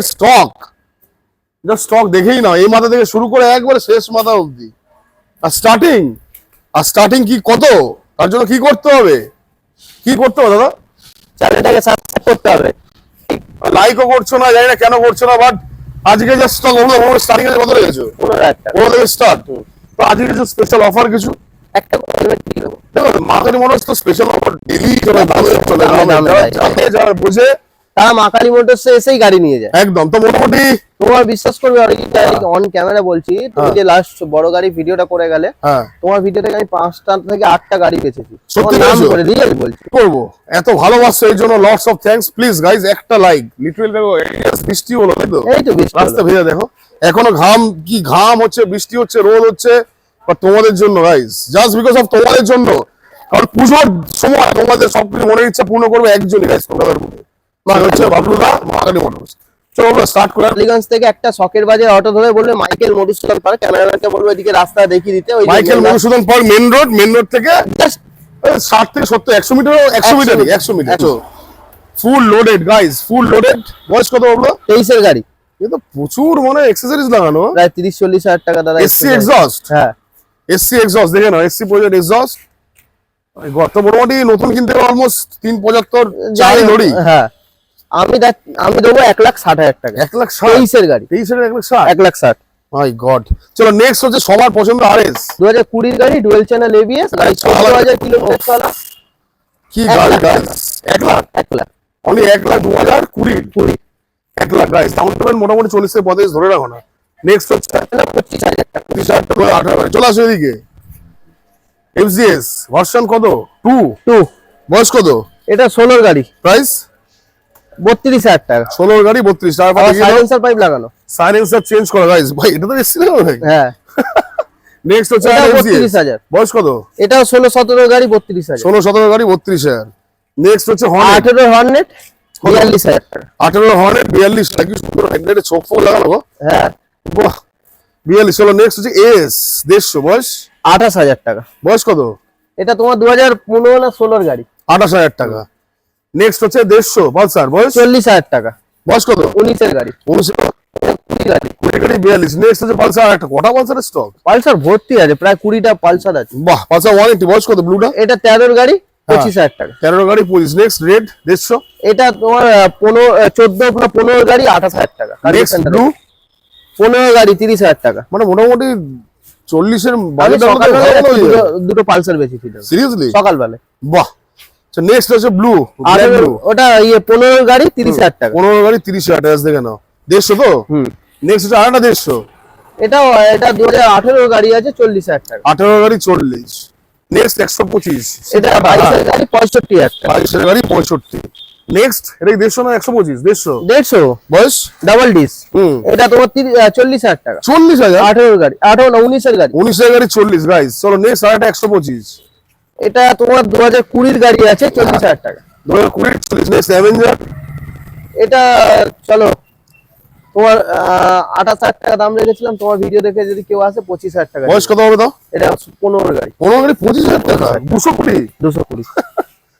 Stock, stock দেখেই না, এই মাথা থেকে শুরু করে একবারে শেষ মাথা অবধি। আর স্টার্টিং কি কত, তার জন্য কি করতে হবে দাদা? চ্যানেলটাকে সাবস্ক্রাইব করতে হবে। লাইকও করছো না, জানি না কেন করছো না, বাট আজকে যে স্টক হলো স্টার্টিং এর কত রেখেছো? 15 থেকে স্টার্ট। তো আজকে কিছু স্পেশাল অফার কিছু একটা দিয়ে দেবো। দেখো মাকালি মোটরস তো স্পেশাল অফার ডেইলি চলে, যারা বুঝে তারা মাকালি মোটরসে এসেই গাড়ি নিয়ে যায় একদম। তো মোটামুটি তোমার বিশ্বাস করবে, অন ক্যামেরা বলছি, তুমি যে লাস্ট বড় গাড়ি ভিডিওটা করে গেলে, তোমার ভিডিও থেকে আমি 5টা থেকে 8টা গাড়ি বেচেছি। সত্যি নাম করে দিয়ে বলছি করবো, এত ভালোবাসা এই জন্য lots of thanks. Please guys একটা লাইক। লিটারালি দেখো বৃষ্টি হলো, তাই তো? এই তো রাস্তা ভেজা, দেখো এখনো ঘাম হচ্ছে, বৃষ্টি হচ্ছে, রোদ হচ্ছে, বাট তোমাদের জন্য গাইজ, জাস্ট বিকজ অফ তোমাদের জন্য। কারণ পুজোর সময় তোমাদের সবকিছু মনের ইচ্ছা পূর্ণ করবে একজনই গাইজ, কলকাতার মধ্যে, মানে হচ্ছে বাবলুদা মাকালি মোটরস। চলো আমরা স্টার্ট করি। টালিগঞ্জ থেকে একটা শখের বাজার অটো ধরে বলবে মাইকেল মধুসূদন পার্ক, ক্যামেরাম্যানকে বলবে এদিকে রাস্তা দেখিয়ে দিতে। ওই Michael Madhusudan park main road থেকে জাস্ট 60 থেকে 70 100 metre, 100 metre full loaded guys, full loaded. বয়স কত হলো? 23 এর গাড়ি। এ তো প্রচুর মানে অ্যাকসেসরিজ লাগানো, প্রায় 30-40 হাজার টাকা দাদা। এসসি এক্সস্ট, হ্যাঁ এসসি এক্সস্ট দেখে নাও, এসসি প্রজেক্ট এক্সস্ট। গত মোটামুটি নতুন কিনতে অলমোস্ট 375 চাই ধরি। হ্যাঁ আমি দেবো 1,60,000 টাকা। 1,60,000 23 এর গাড়ি, 23 এর 1,60,000। 1,60,000। মাই গড। চলো নেক্সট হচ্ছে সবার পছন্দ আরএস 2020 গাড়ি, ডুয়েল চ্যানেল এবিএস, গাড়ি 14,000 কিলোমিটার চলা। কি গাড়ি guys? 1 lakh, 1 lakh only 1 lakh 2020 1 lakh guys. Down payment মোটামুটি 40 থেকে 45 ধরে রাখো না। নেক্সট হচ্ছে 25,000 টাকা। 25,000 টাকা 18। চলে আসো এদিকে। এফজিএস ভার্সন কত? 2। বয়স কত? এটা 16 গাড়ি, প্রাইস 32,000 টাকা। 16 গাড়ি 32 টাকা। সাইলেন্সার পাইপ লাগানো, সাইলেন্সার চেঞ্জ করা গাইস। ভাই এটা তো এসছি না ভাই? হ্যাঁ। নেক্সট হচ্ছে 32,000। বয়স কত? এটাও 16-17 গাড়ি, 32,000। 16-17 গাড়ি 32,000। নেক্সট হচ্ছে হর্নেট 18 হর্নেট 42,000 টাকা। 18 হর্নেট 42 টাকা। কি সুন্দর হেডলাইটে চোখ ফোক লাগানো। হ্যাঁ বাহ 42। চলো নেক্সট হচ্ছে এস 150। বয়স 28,000 টাকা। বয়স কত? এটা তোমার 2015 না 16 গাড়ি, 28,000 টাকা। নেক্সট হচ্ছে 150 পালসার। বয়স 40,000 টাকা। বয়স কত? 19 এর গাড়ি, 19 গাড়ি 20 গাড়ি 42। নেক্সট হচ্ছে পালসার একটা। কটা পালসারের স্টক? পালসার ভর্তি আছে, প্রায় 20টা পালসার আছে। বাহ পালসার 180। বয়স কত ব্লুটা? এটা 13 এর গাড়ি, 25,000 টাকা। 13 গাড়ি 25। Next red 150। এটা তোমার 15 গাড়ি 28,000 টাকা। নেক্সট ব্লু 15 গাড়ি 30,000 টাকা। মানে মোটামুটি 40 এর আমি বাজেট দুটো পালসার বেচেছিলাম সিরিয়াসলি। সকালবেলা। বাহ। নেক্সট হচ্ছে ব্লু, ওটা 15 গাড়ি 30,000 টাকা। 15 গাড়ি 30,000 টাকা দেখে নাও। 150 তো। নেক্সট হচ্ছে আরেকটা 150। এটা 2018 গাড়ি আছে, 40,000 টাকা। 18 গাড়ি 40। নেক্সট 125। এটা 22 এর গাড়ি 65,000 টাকা। 22 এর গাড়ি 65। নেক্সট এটা কি 150 না 125? 150। 150 বয়স ডাবল ডিস। এটা তোমার 40,000 টাকা। 40,000। 18 গাড়ি, 18 না 19 এর গাড়ি। 19 এর গাড়ি 40 গাইস। চলো নেক্সট আরেকটা 125। এটা তোমার 2020 গাড়ি আছে, 40,000 টাকা। 2020 40। Next Avenger. এটা চলো তোমার 28,000 টাকা দাম রেখেছিলাম, তোমার ভিডিও দেখে যদি কেউ আসে 25,000 টাকা। বয়স কত হবে দাও? এটা 15 গাড়ি, 15 গাড়ি 25,000 টাকা। 220। 220।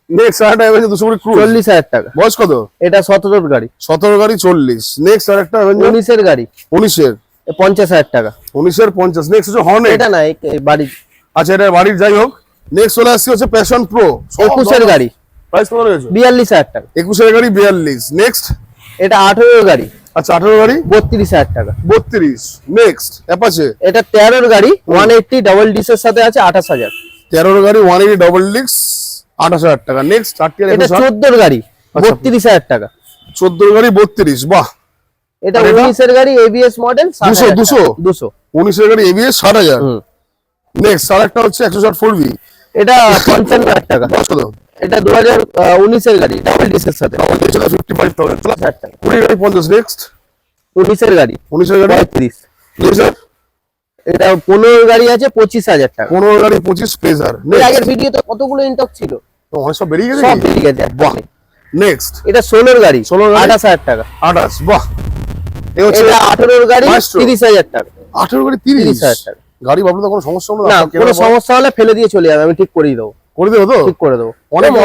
নেক্সট আরেকটা অ্যাভেঞ্জার 220 ক্রুজ 40,000 টাকা। বয়স কত? এটা 17 গাড়ি, 17 গাড়ি 40। নেক্সট আরেকটা অ্যাভেঞ্জার 19 এর গাড়ি, 19 এর 50,000 টাকা। 19 এর 50। নেক্সট হচ্ছে হর্নেট। এটা না বাড়ি। আচ্ছা এটা বাড়ির যাই হোক। নেক্সট চলে আসছে হচ্ছে প্যাশন প্রো 21 এর গাড়ি, প্রাইস কত রয়েছে? 42,000 টাকা। 21 এর গাড়ি 42। নেক্সট এটা 18 গাড়ি, আচ্ছা 18 গাড়ি 32,000 টাকা। 32। Next Apache. এটা 13 গাড়ি 180 ডাবল ডিসের সাথে আছে, 28,000। 13 গাড়ি 180 ডাবল ডিক্স 28,000 টাকা। নেক্সট 30 এটা 14 গাড়ি 32,000 টাকা। 14 গাড়ি 32। বাহ। এটা 19 এর গাড়ি এবিএস মডেল 200 200। 19 এর গাড়ি এবিএস 60,000। নেক্সট আরেকটা হচ্ছে 160 4V। এটা 55,000 টাকা। বয়স কত? এটা 2019 এর গাড়ি ডাবল ডিসের সাথে, 55,000 টাকা। 20 গাড়ি 50। নেক্সট 19 এর গাড়ি 19 এর গাড়ি 35। প্লেজার। এটা 15 গাড়ি আছে 25,000 টাকা। 15 গাড়ি 25 প্লেজার। এর আগের ভিডিওতে কতগুলো ইনটক ছিল, অনেক সব বেরিয়ে গেছে। সব বেরিয়ে গেছে। বাহ। নেক্সট এটা 16 গাড়ি 28,000 টাকা। 28। বাহ। এই হচ্ছে এটা 18 গাড়ি Maestro। 30,000 টাকা। 18 গাড়ি 30,000 30,000 টাকা। গাড়ি ভাবলে তো কোনো সমস্যা হবে না, না। কোনো সমস্যা হলে ফেলে দিয়ে চলে যাবে, আমি ঠিক করেই দেবো। করে দেবো তো? ঠিক করে দেবো।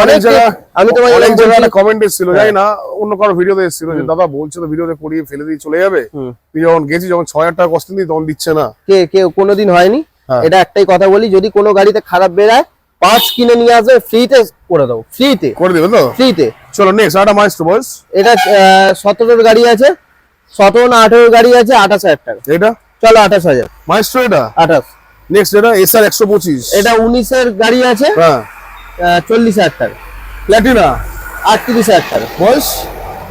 অনেক জায়গা আমি তোমাকে অনেক যেরকম জায়গায় বলছি- কমেন্ট এসেছিল, জানি না অন্য কারো ভিডিওতে এসেছিল যে দাদা বলছে তো ভিডিওতে করিয়ে ফেলে দিয়ে চলে যাবে, তুই যখন গেছি যখন 6,000 টাকা কস্টিং দিই তখন দিচ্ছে না। কে কোনোদিন হয়নি। হ্যাঁ। এটা একটাই কথা বলি, যদি কোনো গাড়িতে খারাপ বেরায় পার্টস কিনে নিয়ে আসবে, ফ্রিতে করে দেবো, ফ্রিতে করে দেবে তো? ফ্রিতে। চলো নেক্সট একটা মাইস্ট্রো বস। এটা 17 গাড়ি আছে, 17 না 18 গাড়ি আছে, 28,000 টাকা। এটা চলো 28,000। মাইস্ট্রো এটা 28। নেক্সট এটা এসআর 125। এটা 19 এর গাড়ি আছে, হ্যাঁ 40,000 টাকা। প্ল্যাটিনা 38,000 টাকা। বস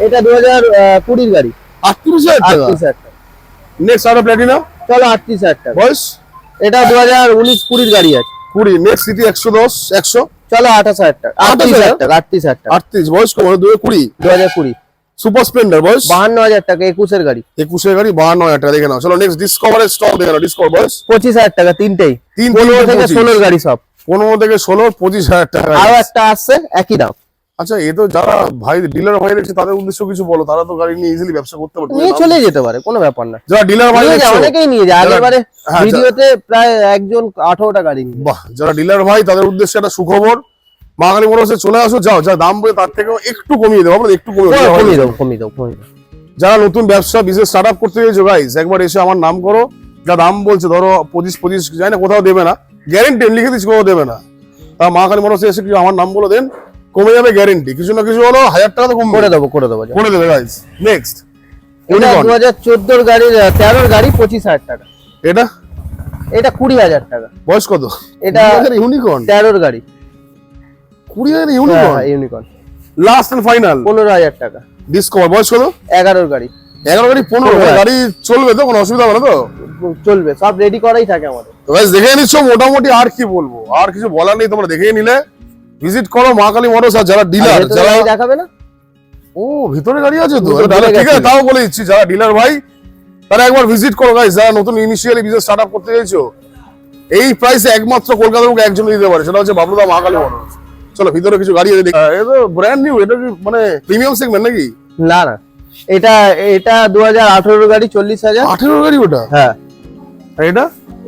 এটা 2020 গাড়ি, 38,000 টাকা। 38,000 টাকা। নেক্সট একটা প্ল্যাটিনা চলো 38,000 টাকা। বস এটা 2019-20 গাড়ি আছে। 20। নেক্সট সিটি 110 100 চলো 28,000 টাকা। 38,000 টাকা, 38,000 টাকা। 38 বয়স কম 2020। 2020 সুপার স্প্লেন্ডার বয়স 52,000 টাকা, 21 এর গাড়ি। 21 এর গাড়ি 52,000 টাকা দেখে নাও। চলো নেক্সট ডিসকভারের স্টক দেখে নাও। ডিসকভার বয়স 25,000 টাকা, তিনটেই। তিন 15 থেকে 25 16 গাড়ি সব। 15 থেকে 16 25,000 টাকা। আরো একটা আসছে একই দাম। আচ্ছা এ তো যারা ভাই ডিলার ভাই দেখছে তাদের উদ্দেশ্য কিছু বলো, তারা তো গাড়ি নিয়ে ইজিলি ব্যবসা করতে পারে। নিয়ে চলে যেতে পারে, কোনো ব্যাপার না। যারা ডিলার ভাই নিয়ে যায়, দেখছো, অনেকেই নিয়ে যায়। আগেরবারে হ্যাঁ, ভিডিওতে প্রায় একজন 18টা গাড়ি নিয়ে। বাহ, যারা ডিলার ভাই তাদের উদ্দেশ্যে একটা সুখবর, মা কালী মোটরসে চলে আসো, যাও যা দাম বলে তার থেকেও একটু কমিয়ে দেবো, আমরা একটু কমিয়ে দেবো। কমিয়ে দাও, কমিয়ে দাও, কমিয়ে দাও। যারা নতুন ব্যবসা বিজনেস স্টার্ট আপ করতে চাইছো গাইস, একবার এসে আমার নাম করো। যা দাম বলছে ধরো 25 যায় না, কোথাও দেবে না, গ্যারেন্টি লিখে দিচ্ছি কোথাও দেবে না। তা মা কালী মোটরসে এসে কিছু আমার নাম বলে দেন, কমে যাবে গ্যারেন্টি। কিছু না কিছু হলো 1000 টাকা তো কমবে, করে দেবো, করে দেবো। করে দেবে গাইস। নেক্সট এটা 2014 গাড়ির 13 গাড়ি, 25,000 টাকা। এটা এটা 20,000 টাকা। বয়স কত? এটা ইউনিকর্ন 13 গাড়ি। 20,000 Unicorn Unicorn. Last and final. 15,000 টাকা। ডিসকভার বয়স কত? 11 গাড়ি। 11 গাড়ি 15 গাড়ি চলবে তো, কোনো অসুবিধা হবে না তো? চলবে, সব রেডি করাই থাকে আমাদের। তো গাইস দেখে নিচ্ছ, মোটামুটি আর কি বলবো, আর কিছু বলার নেই, তোমরা দেখে নিলে। ভিজিট করো মা কালী মোটরস। আর যারা ডিলার, ভেতরে যারা গাড়ি দেখাবে না? ও ভিতরে গাড়ি আছে তো, ভিতরে তাহলে ঠিক আছে, গেছে। তাও বলে দিচ্ছি যারা ডিলার ভাই তারা একবার ভিজিট করো গাইস। যারা নতুন ইনিশিয়ালি বিজনেস স্টার্ট আপ করতে চাইছো, এই প্রাইসে একমাত্র কলকাতার মুখে একজন দিতে পারে, সেটা হচ্ছে বাবলুদা মা কালী মোটরস। চলো ভিতরে কিছু গাড়ি আছে দেখি। এটা ব্র্যান্ড নিউ, এটা কি মানে প্রিমিয়াম সেগমেন্ট নাকি? না না, এটা এটা 2018 গাড়ি, 40,000। 18 গাড়ি ওটা? হ্যাঁ। আর এটা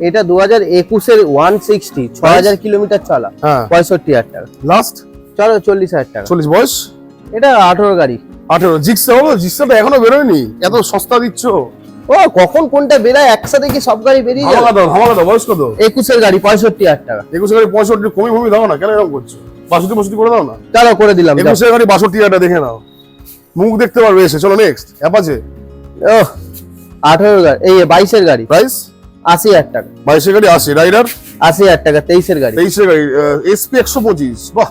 এটা 2021 এর 160, 6,000 কিলোমিটার চলা, হ্যাঁ 65,000 টাকা। লাস্ট চলো 40,000 টাকা। 40 বয়স। এটা 18 গাড়ি। 18 জিক্সা হলো, জিক্সাটা এখনো বেরোয়নি, এত সস্তা দিচ্ছ। ও কখন কোনটা বেরায়, একসাথে কি সব গাড়ি বেরিয়ে যাবে? হামাকা দাও বয়স কত? 21 এর গাড়ি, 65,000 টাকা। 21 গাড়ি 65 কমি ভূমি দাও না, কেন এরকম করছো? 62 করে দাও না। চলো করে দিলাম। 21 গাড়ি 62 দেখে নাও, মুখ দেখতে পারবে এসে। চলো নেক্সট অ্যাপাচে। ও 18 গাড়ি, এই 22 এর গাড়ি, প্রাইস 80,000 টাকা। 22 গাড়ি 80। রাইডার 80,000 টাকা। 23 এর গাড়ি, 23 গাড়ি এসপি 125। বাহ,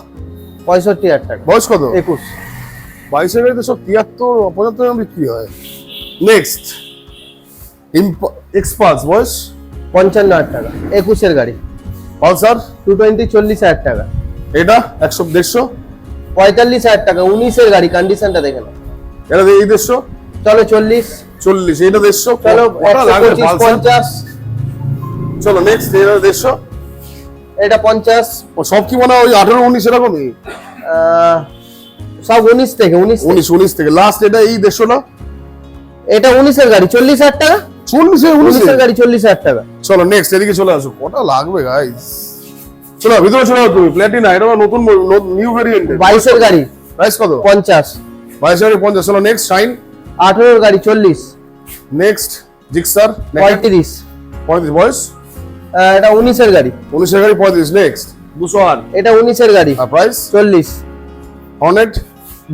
65,000 টাকা। বয়স কত? 21। 22 গাড়িতে সব 73 75 বিক্রি হয়। নেক্সট এক্সপালস বয়স 55,000 টাকা। 21 এর গাড়ি, পালসার 220, 40,000 টাকা। এটা 100 150। 45,000 টাকা। 19 এর গাড়ি, কন্ডিশনটা দেখে নাও। এটা এই 150। চলো 40। 40 এটা 150। চলো ওটা লাগবে 125, পালসার। 50। চলো নেক্সট এটা 150। এটা 50। ও সব কি মানে ওই 18 19 এরকমই? সব 19 থেকে 19 থেকে লাস্ট। এটা এই 150 না? এটা 19 এর গাড়ি, 40,000 টাকা। 40 19 এর গাড়ি, 40,000 টাকা। চলো নেক্সট এদিকে চলে আসো, কটা লাগবে গাইস? চলো ভিতরে চলে আসো তুমি। প্ল্যাটিনা এটা নতুন নিউ ভেরিয়েন্ট। 22 এর গাড়ি, প্রাইস কত? 50। 22 গাড়ি 50। চলো নেক্সট শাইন। 18 এর গাড়ি, 40। Next Gixxer 35। 35 বয়স। এটা 19 এর গাড়ি, 19 গাড়ি 35। নেক্সট 208। এটা 19 এর গাড়ি, আর প্রাইস 40। হর্নেট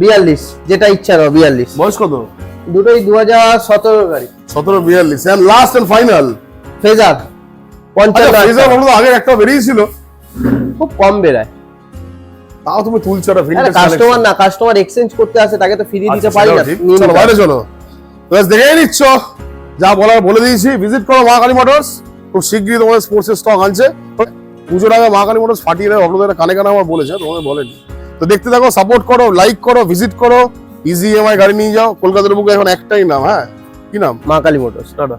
42, যেটা ইচ্ছা নাও, 42। বয়স কত? দুটোই 2017 এর গাড়ি। 17 42। And last and final Fazer 55 ফ্রিজার হলো আগে একটা বেরিয়েছিল, খুব কম বেরায়। তাও তুমি তুলছো একটা ভিন্টেজ কাস্টমার না, কাস্টমার এক্সচেঞ্জ করতে আসে, তাকে তো ফ্রি দিতে পারি না। নিয়ে চলো নিতে বাইরে হবে। চলো। ব্যাস দেখে নিচ্ছ, যা বলার বলে দিয়েছি। ভিজিট করো মা কালী মোটরস, খুব শিগগিরই তোমাদের স্পোর্টস এর স্টক আনছে। পুজোর আগে মা কালী মোটরস ফাটিয়ে দেবে, আপনাদের কানে কানে আমার বলেছে, তোমাদের বলেনি। তো দেখতে থাকো, সাপোর্ট করো, লাইক করো, ভিজিট করো। ইজি ইএমআই গাড়ি নিয়ে যাও। কলকাতার বুকে এখন একটাই নাম, হ্যাঁ কি নাম? মা কালী মোটরস। টাটা।